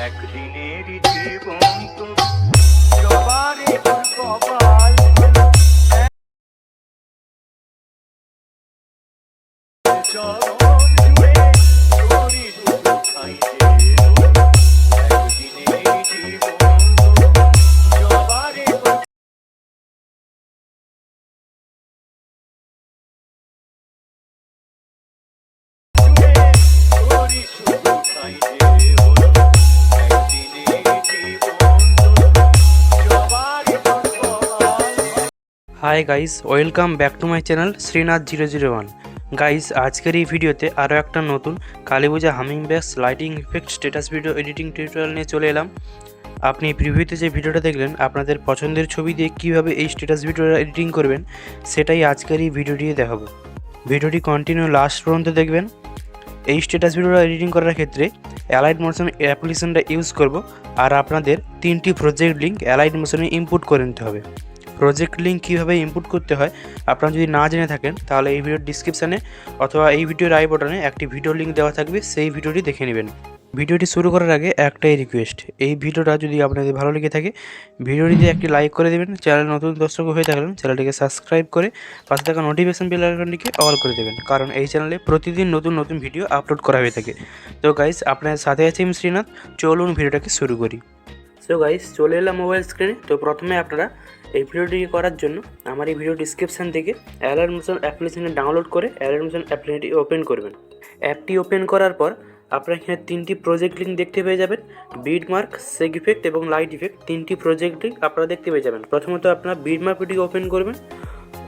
একদিনের জীবন তো সবারই তোর কপাল চরণ জুড়ে তোরই দুটো খাইতে একদিনের জীবন তো সবারই তোর জুড়ে তোরই শুধু খাইতে হলো একদিনের জীবন তো সবারই তোর কপাল। Hi guys, welcome back to my channel SRINATH001। Guys, আজকের এই ভিডিওতে আরও একটা নতুন Kali Puja humming bags lighting effect status video editing tutorial নিয়ে চলে এলাম। আপনি প্রিভিউতে যে ভিডিওটা দেখলেন আপনাদের পছন্দের ছবি দিয়ে কীভাবে এই স্ট্যাটাস ভিডিওটা এডিটিং করবেন সেটাই আজকের এই ভিডিওটি দেখাবো। ভিডিওটি কন্টিনিউ লাস্ট পর্যন্ত দেখবেন। এই স্ট্যাটাস ভিডিওটা এডিটিং করার ক্ষেত্রে অ্যালাইটমোশন অ্যাপ্লিকেশনটা ইউজ করব, আর আপনাদের 3টি প্রজেক্ট লিঙ্ক অ্যালাইটমোশনে ইনপুট করে নিতে হবে। প্রজেক্ট লিঙ্ক কীভাবে ইনপুট করতে হয় আপনারা যদি না জেনে থাকেন তাহলে এই ভিডিওর ডিসক্রিপশানে অথবা এই ভিডিওর আই বাটনে একটি ভিডিও লিঙ্ক দেওয়া থাকবে, সেই ভিডিওটি দেখে নেবেন। ভিডিওটি শুরু করার আগে একটাই রিকোয়েস্ট, এই ভিডিওটা যদি আপনাদের ভালো লেগে থাকে ভিডিওটিতে একটি লাইক করে দেবেন। চ্যানেল নতুন দর্শক হয়ে থাকলেন চ্যানেলটিকে সাবস্ক্রাইব করে পাশে থাকা নোটিফিকেশন বেল আইকনটিকে অল করে দেবেন, কারণ এই চ্যানেলে প্রতিদিন নতুন নতুন ভিডিও আপলোড করা হয়ে থাকে। তো গাইস, আপনাদের সাথে আছি আমি শ্রীনাথ। চলুন ভিডিওটাকে শুরু করি। সো গাইস, চলে এলাম মোবাইল স্ক্রিনে। তো প্রথমে আপনারা এই ভিডিওটি করার জন্য আমার এই ভিডিও ডিসক্রিপশান থেকে অ্যালাইটমোশন অ্যাপ্লিকেশনটি ডাউনলোড করে অ্যালাইটমোশন অ্যাপ্লিকেশনটি ওপেন করবেন। অ্যাপটি ওপেন করার পর আপনারা এখানে 3টি প্রজেক্ট লিঙ্ক দেখতে পেয়ে যাবেন। বিড মার্ক, সেগ ইফেক্ট এবং লাইট ইফেক্ট 3টি প্রজেক্ট লিঙ্ক আপনারা দেখতে পেয়ে যাবেন। প্রথমত আপনারা বিড মার্কটিকে ওপেন করবেন।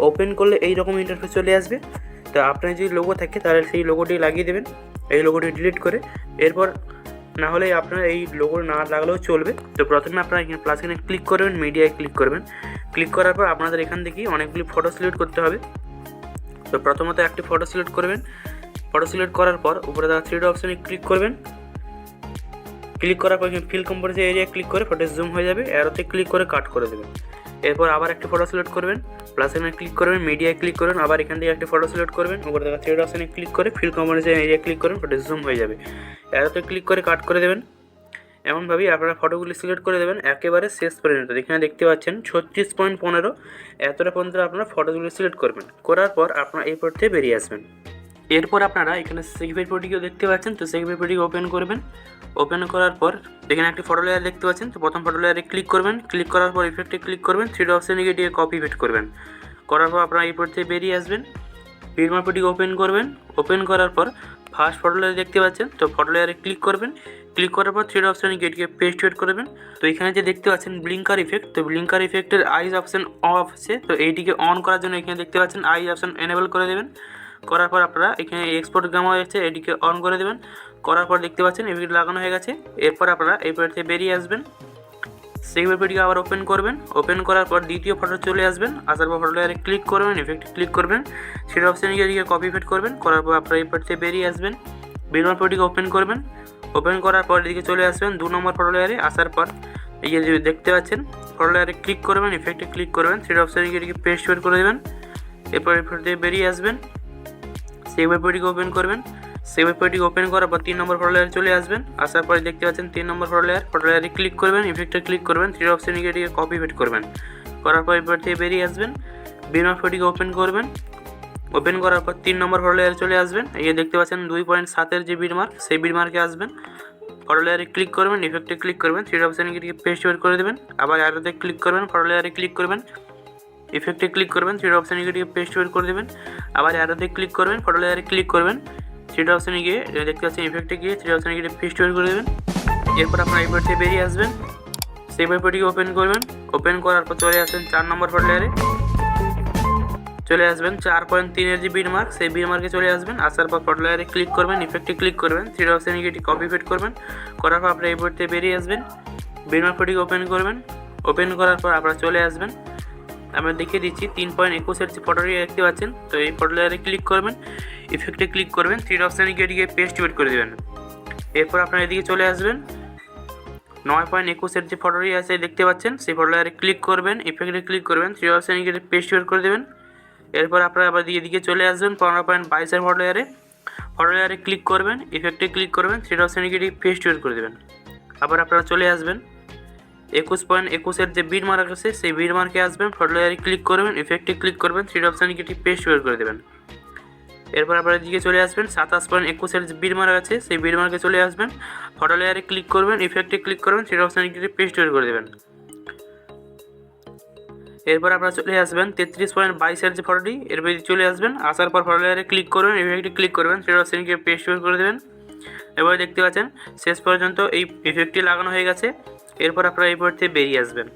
ওপেন করলে এই রকম ইন্টারফেস চলে আসবে। তো আপনার যদি লোগো থাকে তাহলে সেই লোগোটি লাগিয়ে দেবেন, এই লোগোটি ডিলিট করে। এরপর না হলে আপনার এই লোগো না লাগলেও চলবে। তো প্রথমে আপনারা এখানে প্লাস এখানে ক্লিক করবেন, মিডিয়ায় ক্লিক করবেন। ক্লিক করার পর আপনাদের এখান থেকেই অনেকগুলি ফটো সিলেক্ট করতে হবে। তো প্রথমত একটি ফটো সিলেক্ট করবেন। ফটো সিলেক্ট করার পর উপরে দেওয়া 3 অপশানে ক্লিক করবেন। ক্লিক করার পর এখানে ফিল কম্পোজিশন এরিয়া ক্লিক করে ফটো জুম হয়ে যাবে, অ্যারোতে ক্লিক করে কাট করে দেবেন। এরপর আবার একটি ফটো সিলেক্ট করবেন, প্লাস এখানে ক্লিক করবেন, মিডিয়ায় ক্লিক করবেন, আবার এখান থেকে একটি ফটো সিলেক্ট করবেন। উপরে দেওয়া 3 অপশানে ক্লিক করে ফিল কম্পোজিশন এরিয়া ক্লিক করবেন, ফটো জুম হয়ে যাবে, অ্যারোতে ক্লিক করে কাট করে দেবেন। এমনভাবেই আপনারা ফটোগুলি সিলেক্ট করে দেবেন একেবারে শেষ পর্যন্ত। এখানে দেখতে পাচ্ছেন 36.15 এতটা পর্যন্ত আপনারা ফটোগুলি সিলেক্ট করবেন। করার পর আপনারা এই পর থেকে বেরিয়ে আসবেন। এরপর আপনারা এখানে সেগমেন্ট পেটিকেও দেখতে পাচ্ছেন। তো সেগমেন্ট পেটিকে ওপেন করবেন। ওপেন করার পর এখানে একটি ফটো লেয়ার দেখতে পাচ্ছেন। তো প্রথম ফটো লেয়ারে ক্লিক করবেন। ক্লিক করার পর ইফেক্টে ক্লিক করবেন, 3 অপশানে গিয়ে কপি ইফেক্ট করবেন। করার পর আপনারা এই পর থেকে বেরিয়ে আসবেন। বিডমার্ক পেটিকে ওপেন করবেন। ওপেন করার পর ফার্স্ট ফটো লেয়ার দেখতে পাচ্ছেন। তো ফটো লেয়ারে ক্লিক করবেন। ক্লিক করার পর 3 অপশানে গিয়ে পেস্ট ওয়েট করবেন। তো এখানে যে দেখতে পাচ্ছেন ব্লিঙ্কার ইফেক্ট, তো ব্লিঙ্কার ইফেক্টের আইজ অপশান অফ আছে। তো এইটিকে অন করার জন্য এখানে দেখতে পাচ্ছেন আইজ অপশান এনেবল করে দেবেন। করার পর আপনারা এখানে এক্সপোর্ট গামা হয়েছে, এটিকে অন করে দেবেন। করার পর দেখতে পাচ্ছেন ইফেক্ট লাগানো হয়ে গেছে। এরপর আপনারা এই পয়েন্ট থেকে বেরিয়ে আসবেন। সেগমেন্ট পেটিকে আবার ওপেন করবেন। ওপেন করার পর দ্বিতীয় ফটো চলে আসবেন। আসার পর ফটো লেয়ারে ক্লিক করবেন, ইফেক্টে ক্লিক করবেন, সেটা অপশানে গিয়ে কপি ইফেক্ট করবেন। করার পর আপনারা এই পয়েন্ট থেকে বেরিয়ে আসবেন। বিডমার্ক পেটিকে ওপেন করবেন। ওপেন করার পর এদিকে চলে আসবেন 2 নম্বর ফটো লেয়ারে। আসার পর এই যে দেখতে পাচ্ছেন ফটো লেয়ারে ক্লিক করবেন, ইফেক্টে ক্লিক করবেন, সেটা অপশানে গিয়ে পেস্ট ওয়েট করে দেবেন। এরপর এই ফটো থেকে বেরিয়ে আসবেন। সেগমেন্ট পেটিকে ওপেন করবেন। সেগমেন্ট পেটিকে ওপেন করার পর 3 নম্বর ফটো লেয়ারে চলে আসবেন। আসার পরে দেখতে পাচ্ছেন 3 নম্বর ফটো লেয়ারে ক্লিক করবেন, ইফেক্টে ক্লিক করবেন, 3 অপশানে গিয়ে কপি পেস্ট করবেন। করার পর এরপর থেকে বেরিয়ে আসবেন। বিডমার্ক পেটিকে ওপেন করবেন। ওপেন করার পর 3 নম্বর ফটো লেয়ারে চলে আসবেন। এই দেখতে পাচ্ছেন 2.7 যে বিডমার্ক, সেই বিডমার্কে আসবেন। ফটো লেয়ারে ক্লিক করবেন, ইফেক্টে ক্লিক করবেন, 3 অপশানে গিয়ে পেস্ট ওয়েট করে দেবেন। আবার অ্যারোতে ক্লিক করবেন, ফটো লেয়ারে ক্লিক করবেন, ইফেক্টে ক্লিক করবেন, 3 অপশানে গিয়ে পেস্ট ওয়েট করে দেবেন। আবার অ্যারোতে ক্লিক করবেন, ফটো লেয়ারে ক্লিক করবেন, 3 অপশানে গিয়ে দেখতে পাচ্ছেন ইফেক্টে গিয়ে 3 অপশানে গিয়ে পেস্ট ওয়েট করে দেবেন। এরপর আপনারা এই পর থেকে বেরিয়ে আসবেন। সেই পেপারটিকে ওপেন করবেন। ওপেন করার পর চলে আসবেন 4 নম্বর ফটো লেয়ারে। চলে আসবেন 4.3 যে বিডমার্ক, সেই বিডমার্কে চলে আসবেন। আসার পর ফটো লেয়ারে ক্লিক করবেন, ইফেক্টে ক্লিক করবেন, 3 অপশানে গিয়ে কপি পেস্ট করবেন। করার পর আপনারা এই পর থেকে বেরিয়ে আসবেন। বিডমার্ক পেটিকে ওপেন করবেন। ওপেন করার পর আপনারা চলে আসবেন। আমরা দেখিয়ে দিচ্ছি 3.21 যে ফটোটি দেখতে পাচ্ছেন। তো এই ফটো লেয়ারে ক্লিক করবেন, ইফেক্টে ক্লিক করবেন, 3 অপশানে গিয়ে পেস্ট ওয়েট করে দেবেন। এরপর আপনারা এদিকে চলে আসবেন। 9.21 যে ফটোটি আছে দেখতে পাচ্ছেন, সেই ফটো লেয়ারে ক্লিক করবেন, ইফেক্টে ক্লিক করবেন, 3 অপশানে গিয়ে পেস্ট ওয়েট করে দেবেন। এরপর আপনারা আবার এদিকে চলে আসবেন 15.22 ফটো লেয়ারে ক্লিক করবেন, ইফেক্টে ক্লিক করবেন, 3 অপশানে গিয়ে পেস্ট ওয়েট করে দেবেন। আবার আপনারা চলে আসবেন 21.21-এর যে বিট মার্ক আছে সেই বিট মার্কে আসবেন, ফটো লেয়ারে ক্লিক করবেন, ইফেক্টে ক্লিক করবেন, থ্রি অপশানে গিয়ে পেস্ট বের করে দেবেন। এরপর আপনারা দিকে চলে আসবেন 27.21-এর যে বিট মার্ক আছে সেই বিট মার্কে চলে আসবেন, ফটো লেয়ারে ক্লিক করবেন, ইফেক্টে ক্লিক করবেন, থ্রি অপশানে গিয়ে পেস্ট বের করে দেবেন। এরপর আপনারা চলে আসবেন 33.22-এর যে ফটোটি এরপর চলে আসবেন, আসার পর ফটো লেয়ারে ক্লিক করবেন, ইফেক্টে ক্লিক করবেন, থ্রি অপশানে গিয়ে পেস্ট বের করে দেবেন। এবার দেখতে পাচ্ছেন শেষ পর্যন্ত এই ইফেক্টটি লাগানো হয়ে গেছে। এরপর আপনারা এই পর থেকে বেরিয়ে আসবেন,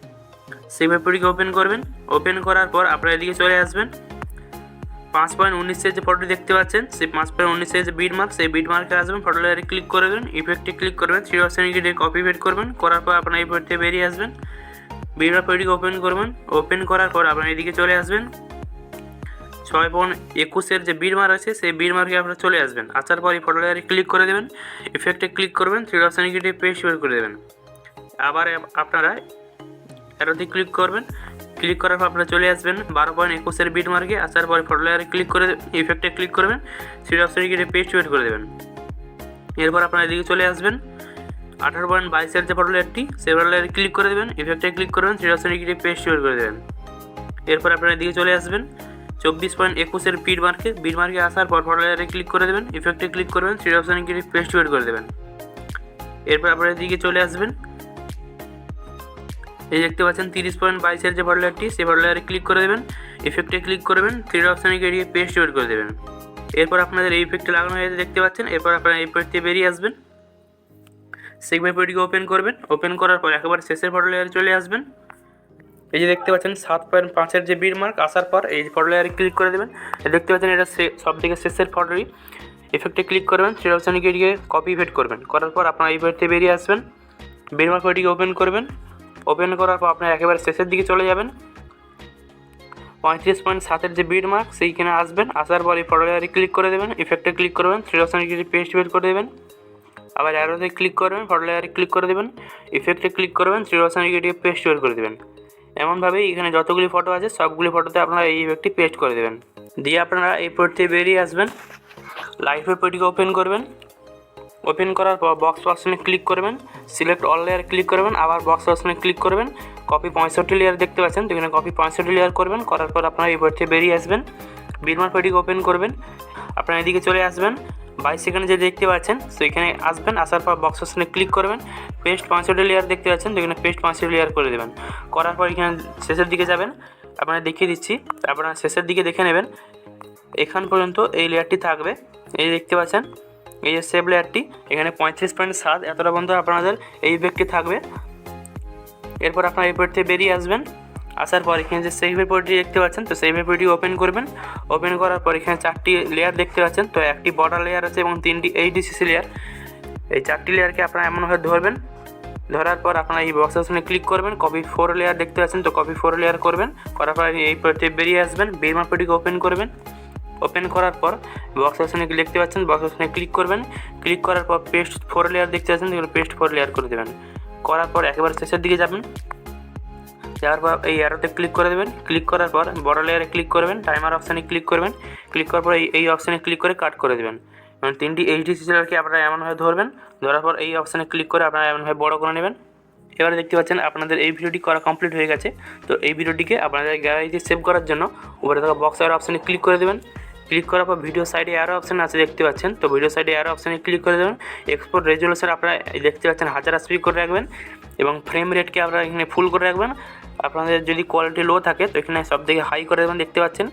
সেই পেপারটিকে ওপেন করবেন। ওপেন করার পর আপনারা এদিকে চলে আসবেন 5.19-এর যে ফটোটি দেখতে পাচ্ছেন সেই 5.19-এর যে বিট মার্ক সেই বিট মার্কে আসবেন, ফটো লেয়ারে ক্লিক করবেন, ইফেক্টে ক্লিক করবেন, থ্রি অপশানে গিয়ে কপি পেস্ট করবেন। করার পর আপনারা এই পর থেকে বেরিয়ে আসবেন, বিট মার্কটিকে ওপেন করবেন। ওপেন করার পর আপনারা এদিকে চলে আসবেন 6.21-এর যে বিট মার্ক আছে সেই বিট মার্কে আপনারা চলে আসবেন। আসার পর এই ফটো লেয়ারে ক্লিক করে দেবেন, ইফেক্টে ক্লিক করবেন, থ্রি অপশানে গিয়ে পেস্ট বের করে দেবেন। আবার আপনারা অ্যারোতে ক্লিক করবেন, ক্লিক করার পর আপনারা চলে আসবেন 12.21-এর বিট মার্কে। আসার পর ফটো লেয়ারে ক্লিক করে ইফেক্টে ক্লিক করবেন, থ্রি অপশানে গিয়ে পেস্ট বের করে দেবেন। এরপর আপনারা এদিকে চলে আসবেন 18.22-এর যে ফটো লেয়ারটি সেই ফটো লেয়ারে ক্লিক করে দেবেন, ইফেক্টে ক্লিক করবেন, থ্রি অপশানে গিয়ে পেস্ট বের করে দেবেন। এরপর আপনারা এদিকে চলে আসবেন 24.21-এর বিট মার্কে আসার পর ফটো লেয়ারে ক্লিক করে দেবেন, ইফেক্টে ক্লিক করবেন, থ্রি অপশানে গিয়ে পেস্ট বের করে দেবেন। এরপর আপনারা এদিকে চলে আসবেন, এই দেখতে পাচ্ছেন 30.22-এর যে ফটো লেয়ারটি সেই ফটো লেয়ারে ক্লিক করে দেবেন, ইফেক্টে ক্লিক করবেন, থ্রি অপশানে গিয়ে পেস্ট বের করে দেবেন। এরপর আপনাদের এই ইফেক্টে লাগানো হয়েছে দেখতে পাচ্ছেন। এরপর আপনারা এই পয়েন্ট থেকে বেরিয়ে আসবেন, সেগমেন্ট পেজটিকে ওপেন করবেন। ওপেন করার পর একেবারে শেষের ফটো লেয়ারে চলে আসবেন। এই যে দেখতে পাচ্ছেন 7.5-এর যে বিট মার্ক আসার পর এই ফটো লেয়ারে ক্লিক করে দেবেন। দেখতে পাচ্ছেন এটা সব থেকে শেষের ফটোটি, ইফেক্টে ক্লিক করবেন, থ্রি অপশানে গিয়ে কপি পেস্ট করবেন। করার পর আপনারা এই পয়েন্ট থেকে বেরিয়ে আসবেন, বিট মার্ক পেজটিকে ওপেন করবেন। ওপেন করার পর আপনারা একেবারে শেষের দিকে চলে যাবেন, 35.7-এর যে বিট মার্ক সেইখানে আসবেন। আসার পর এই ফটো লেয়ারে ক্লিক করে দেবেন, ইফেক্টে ক্লিক করবেন, থ্রি অপশানে গিয়ে পেস্ট বের করে দেবেন। আবার অ্যারোতে ক্লিক করবেন, ফটো লেয়ারে ক্লিক করে দেবেন, ইফেক্টে ক্লিক করবেন, থ্রি অপশানে গিয়ে পেস্ট বের করে দেবেন। এমনভাবেই এখানে যতগুলি ফটো আছে সবগুলি ফটোতে আপনারা এই ইফেক্টটি পেস্ট করে দেবেন। দিয়ে আপনারা এই পয়েন্ট থেকে বেরিয়ে আসবেন, লাইট পেজটিকে ওপেন করবেন। ওপেন করার পর বক্স অপশানে ক্লিক করবেন, সিলেক্ট অল লেয়ার ক্লিক করবেন, আবার বক্স অপশানে ক্লিক করবেন, কপি 65 লেয়ার দেখতে পাচ্ছেন তো এখানে কপি 65 লেয়ার করবেন। করার পর আপনারা এই পয়েন্ট থেকে বেরিয়ে আসবেন, বিট মার্ক পেজটিকে ওপেন করবেন। আপনারা এদিকে চলে আসবেন 22 সেকেন্ডে যে দেখতে পাচ্ছেন তো এখানে আসবেন। আসার পর বক্স অপশানে ক্লিক করবেন, পেস্ট 65 লেয়ার দেখতে পাচ্ছেন তো এখানে পেস্ট 65 লেয়ার করে দেবেন। করার পর এখানে শেষের দিকে যাবেন, আপনারা দেখিয়ে দিচ্ছি, আপনারা শেষের দিকে দেখে নেবেন এখান পর্যন্ত এই লেয়ারটি থাকবে। এই দেখতে পাচ্ছেন এই যে সেভ লেয়ারটি এখানে 35.7 এতটা পর্যন্ত আপনাদের এই ইফেক্টটি থাকবে। এরপর আপনারা এই পয়েন্ট থেকে বেরিয়ে আসবেন। আসার পর এখানে যে সেভের পেজটি দেখতে পাচ্ছেন তো সেভের পেজটি ওপেন করবেন। ওপেন করার পর এখানে 4টি লেয়ার দেখতে পাচ্ছেন তো একটি বর্ডার লেয়ার আছে এবং 3টি এইচডিসিসি লেয়ার। এই 4টি লেয়ারকে আপনারা এমনভাবে ধরবেন, ধরার পর আপনারা এই বক্স অপশনে ক্লিক করবেন, কপি 4 লেয়ার দেখতে পাচ্ছেন তো কপি 4 লেয়ার করবেন। করার পর এই পয়েন্ট থেকে বেরিয়ে আসবেন, বিট মার্ক পেজটিকে ওপেন করবেন। ওপেন করার পর বক্স অপশনে দেখতে পাচ্ছেন, বক্স অপশনে ক্লিক করবেন। ক্লিক করার পর পেস্ট 4 লেয়ার দেখতে পাচ্ছেন এগুলো পেস্ট 4 লেয়ার করে দেবেন। করার পর একেবারে শেষের দিকে যাবেন, যাওয়ার পর এই অ্যারোতে ক্লিক করে দেবেন। ক্লিক করার পর বড় লেয়ারে ক্লিক করবেন, টাইমার অপশানে ক্লিক করবেন। ক্লিক করার পর এই অপশানে ক্লিক করে কাট করে দেবেন। মানে 3টি এইচডিসি লেয়ারকে আপনারা এমনভাবে ধরবেন, ধরার পর এই অপশানে ক্লিক করে আপনারা এমনভাবে বড় করে নেবেন। এবারে দেখতে পাচ্ছেন আপনাদের এই ভিডিওটি করা কমপ্লিট হয়ে গেছে। তো এই ভিডিওটিকে আপনাদের গ্যালারিতে সেভ করার জন্য উপরে থাকা বক্স অ্যারো অপশানে ক্লিক করে দেবেন। ক্লিক করার পর ভিডিও সাইডে অ্যারো অপশান আছে দেখতে পাচ্ছেন, তো ভিডিও সাইডে অ্যারো অপশানে ক্লিক করে দেবেন। এক্সপোর্ট রেজুলেশন আপনারা দেখতে পাচ্ছেন 1000 আরপিএম করে রাখবেন এবং ফ্রেম রেটকে আপনারা এখানে ফুল করে রাখবেন। আপনাদের যদি কোয়ালিটি লো থাকে তো এখানে সব থেকে হাই করে দেবেন, দেখতে পাচ্ছেন।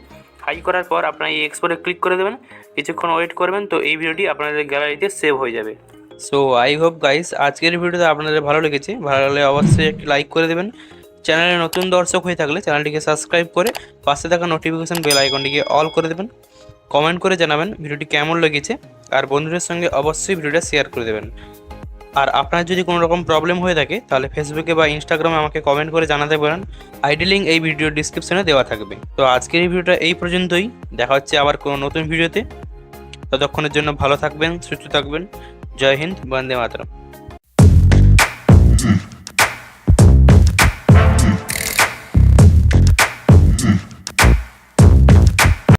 হাই করার পর আপনারা এই এক্সপোর্টে ক্লিক করে দেবেন, কিছুক্ষণ ওয়েট করবেন, তো এই ভিডিওটি আপনাদের গ্যালারিতে সেভ হয়ে যাবে। সো আই হোপ গাইস আজকের ভিডিওতে আপনাদের ভালো লেগেছে। ভালো লাগলে অবশ্যই একটি লাইক করে দেবেন। চ্যানেলে নতুন দর্শক হয়ে থাকলে চ্যানেলটিকে সাবস্ক্রাইব করে পাশে থাকা নোটিফিকেশন বেল আইকনটিকে অল করে দেবেন। কমেন্ট করে জানাবেন ভিডিওটি কেমন লেগেছে, আর বন্ধুদের সঙ্গে অবশ্যই ভিডিওটা শেয়ার করে দেবেন। আর আপনার যদি কোনো রকম প্রবলেম হয়ে থাকে তাহলে ফেসবুকে বা ইনস্টাগ্রামে আমাকে কমেন্ট করে জানাতে পারেন। আইডি লিঙ্ক এই ভিডিওর ডিসক্রিপশনে দেওয়া থাকবে। তো আজকের এই ভিডিওটা এই পর্যন্তই, দেখা হচ্ছে আবার কোনো নতুন ভিডিওতে। ততক্ষণের জন্য ভালো থাকবেন, সুস্থ থাকবেন। জয় হিন্দ, বন্দে মাতরম।